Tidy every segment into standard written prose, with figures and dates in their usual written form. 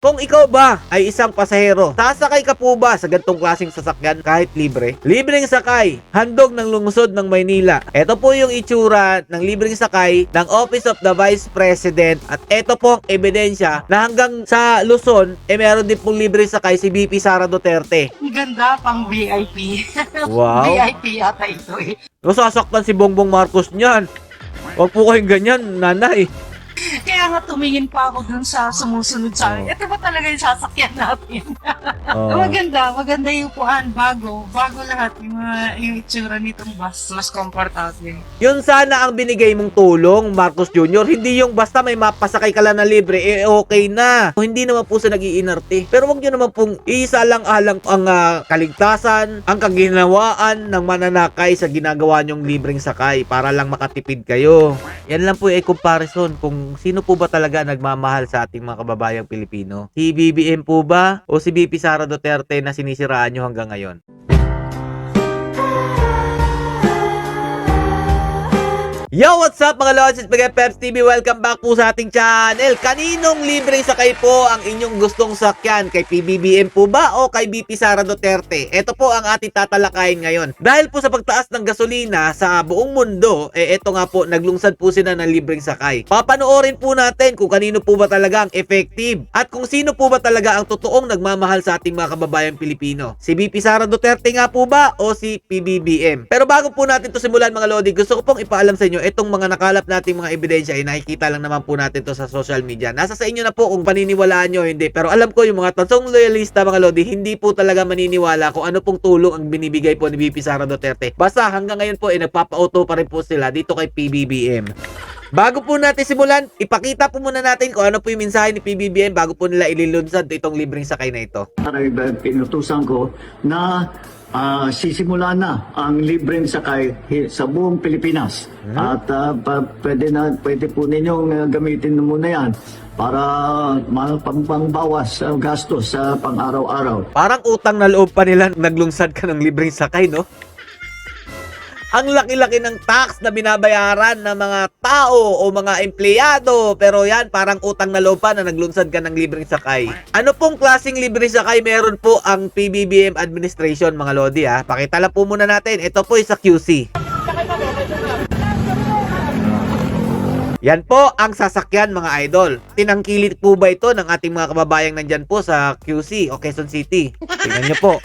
Kung ikaw ba ay isang pasahero, sasakay ka po ba sa ganitong klaseng sasakyan kahit libre? Libreng sakay, handog ng lungsod ng Maynila. Ito po yung itsura ng libreng sakay ng Office of the Vice President at ito po ang ebidensya na hanggang sa Luzon, meron din pong libreng sakay si VP Sara Duterte. Ang ganda, pang VIP. Wow. VIP yata ito eh. Nasasaktan si Bongbong Marcos niyan. Huwag po kayong ganyan, nanay. Kaya nga tumingin pa ako dun sa sumusunod sa akin. Oh. Ito ba talaga yung sasakyan natin? Oh. Maganda yung upuan, bago lahat yung itsura nitong bus. Mas komportable. Yun sana ang binigay mong tulong, Marcos Jr. Hindi yung basta may mapasakay ka lang na libre, okay na. Hindi naman po sa nag-iinarte. Pero wag nyo naman pong isalang-alang ang kaligtasan, ang kaginawaan ng mananakay sa ginagawa nyong libreng sakay para lang makatipid kayo. Yan lang po ay comparison kung sino po ba talaga nagmamahal sa ating mga kababayang Pilipino. Si BBM po ba o si VP Sara Duterte na sinisiraan nyo hanggang ngayon? Yo, what's up mga Lods? It's Miguel Peps TV. Welcome back po sa ating channel. Kaninong libreng sakay po ang inyong gustong sakyan? Kay PBBM po ba o kay VP Sara Duterte? Ito po ang ating tatalakayin ngayon. Dahil po sa pagtaas ng gasolina sa buong mundo, ito nga po, naglungsad po sila ng libreng sakay. Papanoorin po natin kung kanino po ba talaga ang effective at kung sino po ba talaga ang totoong nagmamahal sa ating mga kababayang Pilipino. Si VP Sara Duterte nga po ba o si PBBM? Pero bago po natin to simulan mga Lodi, gusto ko pong ipaalam sa inyo itong mga nakalap nating mga ebidensya ay nakikita lang naman po natin to sa social media. Nasa sa inyo na po kung paniniwalaan nyo hindi. Pero alam ko yung mga tansong loyalista mga Lodi, hindi po talaga maniniwala kung ano pong tulong ang binibigay po ni VP Sara Duterte. Basta hanggang ngayon po nagpapa-auto pa rin po sila dito kay PBBM. Bago po natin simulan, ipakita po muna natin kung ano po yung mensahe ni PBBM bago po nila ililunsad itong libreng sakay na ito. Pinutusan ko na sisimula na ang libreng sakay sa buong Pilipinas. At pwede po ninyong gamitin muna yan para pangbawas gastos sa pang-araw-araw. Parang utang na loob pa nila naglungsad ka ng libreng sakay, no? Ang laki-laki ng tax na binabayaran ng mga tao o mga empleyado. Pero yan, parang utang na loob pa na naglunsad ka ng libreng sakay. Ano pong klaseng libreng sakay meron po ang PBBM administration mga Lodi ha? Pakita lang po muna natin. Ito po sa QC. Yan po ang sasakyan mga idol. Tinangkilit po ba ito ng ating mga kababayang nandyan po sa QC o Quezon City? Tingnan nyo po.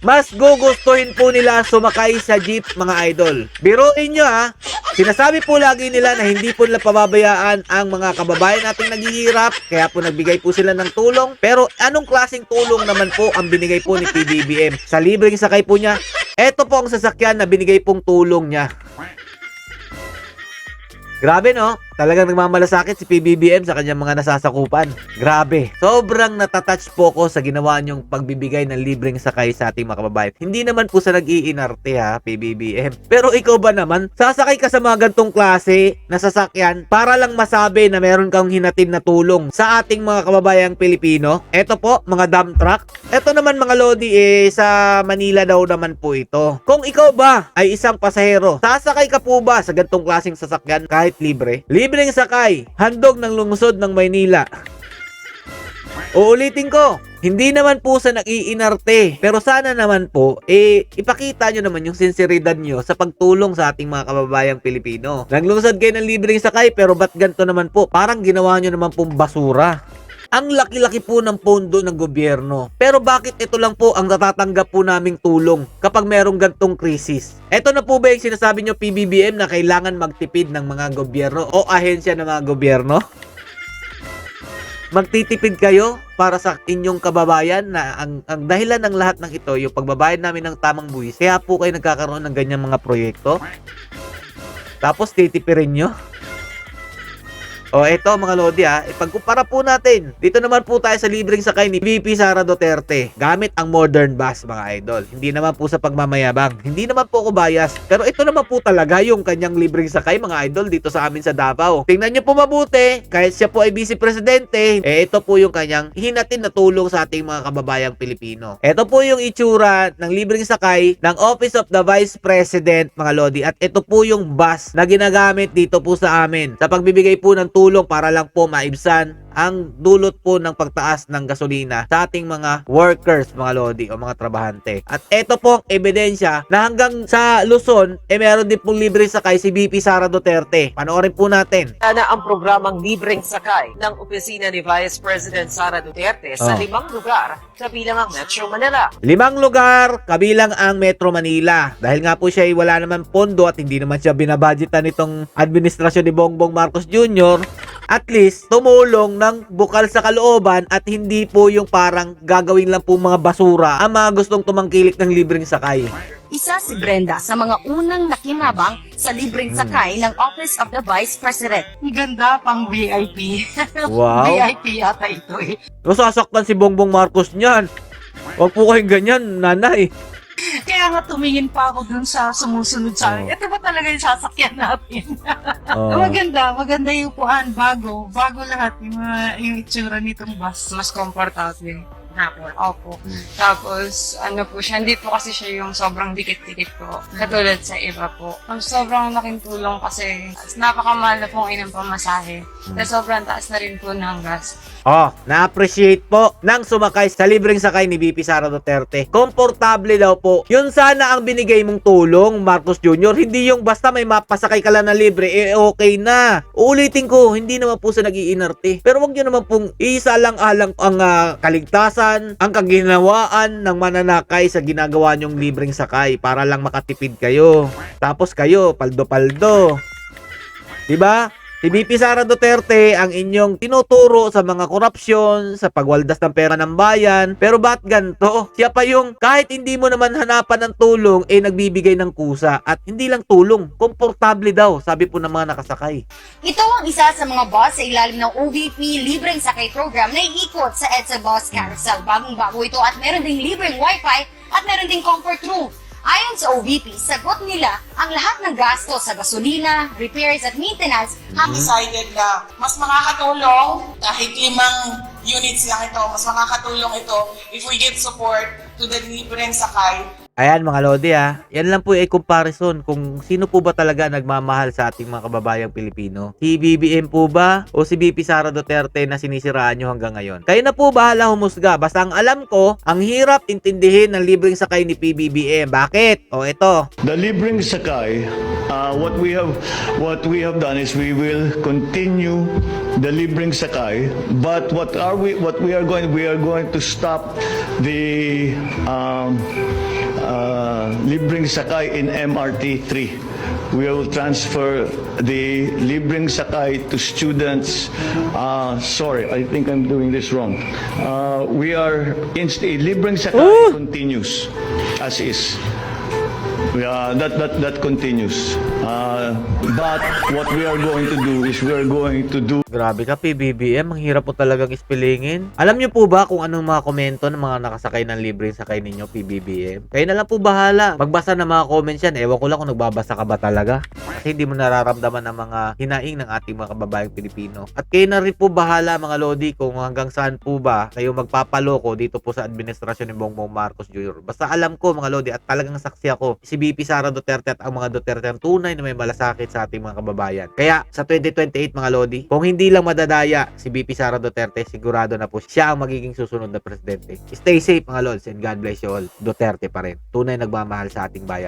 Mas gugustuhin po nila sumakay sa jeep mga idol. Biruin nyo ha. Sinasabi po lagi nila na hindi po nila pababayaan ang mga kababayan nating naghihirap. Kaya po nagbigay po sila ng tulong. Pero anong klaseng tulong naman po ang binigay po ni PBBM? Sa libreng sakay po niya, eto po ang sasakyan na binigay pong tulong niya. Grabe no? Talagang nagmamalasakit si PBBM sa kanyang mga nasasakupan. Grabe. Sobrang natatouch po ko sa ginawa niyong pagbibigay ng libreng sakay sa ating mga kababayan. Hindi naman po sa nag-iinarte ha, PBBM. Pero ikaw ba naman, sasakay ka sa mga gantong klase na sasakyan para lang masabi na meron kang hinatin na tulong sa ating mga kababayang Pilipino? Eto po, mga dump truck. Eto naman mga Lodi, sa Manila daw naman po ito. Kung ikaw ba ay isang pasahero, sasakay ka po ba sa gantong klaseng sasakyan kahit libre? Libreng sakay, handog ng lungsod ng Maynila. Uulitin ko, hindi naman po sa nag-iinarte, pero sana naman po, ipakita nyo naman yung sinseridad nyo sa pagtulong sa ating mga kababayang Pilipino. Naglungsad kayo ng libreng sakay, pero ba't ganito naman po? Parang ginawa nyo naman pong basura. Ang laki-laki po ng pondo ng gobyerno. Pero bakit ito lang po ang natatanggap po naming tulong kapag merong gantong krisis? Ito na po ba yung sinasabi nyo PBBM na kailangan magtipid ng mga gobyerno o ahensya ng mga gobyerno? Magtitipid kayo para sa inyong kababayan na ang dahilan ng lahat ng ito, yung pagbabayad namin ng tamang buwis. Kaya po kayo nagkakaroon ng ganyang mga proyekto. Tapos titipirin nyo. O eto mga Lodi ha, ipagkumpara po natin. Dito naman po tayo sa libreng sakay ni VP Sara Duterte gamit ang modern bus mga idol. Hindi naman po sa pagmamayabang. Hindi naman po ako bias. Pero ito naman po talaga yung kanyang libreng sakay mga idol dito sa amin sa Davao. Tingnan nyo po mabuti, kahit siya po ay vice presidente, ito po yung kanyang hinatin na tulong sa ating mga kababayang Pilipino. Ito po yung itsura ng libreng sakay ng Office of the Vice President mga Lodi. At ito po yung bus na ginagamit dito po sa amin sa pagbibigay po ng tulong para lang po maibsan ang dulot po ng pagtaas ng gasolina sa ating mga workers, mga lodi, o mga trabahante. At eto po ang ebidensya na hanggang sa Luzon, meron din pong libre sakay si VP Sara Duterte. Panoorin po natin. Na ang programang libreng sakay ng opisina ni Vice President Sara Duterte sa 5 lugar, kabilang ang Metro Manila. 5 lugar, kabilang ang Metro Manila. Dahil nga po siya ay wala naman pondo at hindi naman siya binabudgetan nitong administrasyon ni Bongbong Marcos Jr., at least tumulong ng bukal sa kalooban at hindi po yung parang gagawin lang po mga basura ang mga gustong tumangkilik ng libreng sakay. Isa si Brenda sa mga unang nakinabang sa libreng sakay ng Office of the Vice President. Ang ganda pang VIP. Wow. VIP yata ito eh. Masasaktan si Bongbong Marcos niyan. Huwag po kayong ganyan, nanay. Kaya nga tumingin pa ako dun sa sumusunod sa akin. Oo. Ito ba talaga yung sasakyan natin? Oh. Maganda yung upuan, bago lahat yung itsura nitong bus. Mas komportable. Hapon. Opo. Tapos, ano po siya, hindi po kasi siya yung sobrang dikit-dikit po. Katulad sa iba po. Ang sobrang laking tulong kasi napakamahal na pong inang pamasahe. Na sobrang taas na rin po ng gas. Na-appreciate po nang sumakay sa libreng sakay ni VP Sara Duterte. Komportable daw po. Yun sana ang binigay mong tulong, Marcos Jr. Hindi yung basta may mapasakay ka lang na libre, okay na. Uulitin ko, hindi naman po sa nag-iinarte. Pero wag nyo naman pong isalang-alang ang kaligtasan, ang kaginawaan ng mananakay sa ginagawa nyong libreng sakay para lang makatipid kayo. Tapos kayo, paldo-paldo. Diba? Si VP Sara Duterte ang inyong tinuturo sa mga korupsyon, sa pagwaldas ng pera ng bayan. Pero ba't ganito? Siya pa yung kahit hindi mo naman hanapan ng tulong, nagbibigay ng kusa. At hindi lang tulong, komportable daw, sabi po ng mga nakasakay. Ito ang isa sa mga bus sa ilalim ng OVP libreng sakay program na iikot sa EDSA Bus Carousel. Bagong-bago ito at meron ding libreng wifi at meron ding comfort room. Ayon sa OVP, sagot nila ang lahat ng gasto sa gasolina, repairs at maintenance. Decided na mas makakatulong kahit 5 units lang ito, mas makakatulong ito if we give support to the libreng sakay. Ayan mga Lodi yan lang po ay comparison kung sino po ba talaga nagmamahal sa ating mga kababayang Pilipino. Si BBM po ba o si VP Sara Duterte na sinisiraan nyo hanggang ngayon? Kayo na po bahala humusga. Basta ang alam ko, ang hirap intindihin ng libreng sakay ni PBBM. Bakit? O ito. The libreng sakay, what we have done is we will continue the libreng sakay, but we are going to stop the libreng sakay in MRT 3. We will transfer the libreng sakay to students. Sorry, I think I'm doing this wrong. Libreng sakay continues as is. That continues. But what we are going to do is Grabe ka PBBM, ang hirap po talagang ispilingin. Alam nyo po ba kung anong mga komento ng mga nakasakay ng libreng sakay ninyo PBBM? Kayo na lang po bahala. Magbasa ng mga comments yan. Ewan ko lang kung nagbabasa ka ba talaga. Kasi hindi mo nararamdaman ang mga hinaing ng ating mga kababayang Pilipino. At kayo na rin po bahala mga Lodi kung hanggang saan po ba kayo magpapaloko dito po sa administrasyon ni Bongbong Marcos Jr. Basta alam ko mga Lodi at talagang saksi ako, si VP Sara Duterte at ang mga Duterte ang tunay na may malasakit sa ating mga kababayan. Kaya sa 2028 mga Lodi, kung hindi lang madadaya si VP Sara Duterte, sigurado na po siya ang magiging susunod na presidente. Stay safe mga Lods and God bless you all. Duterte pa rin. Tunay nagmamahal sa ating bayan.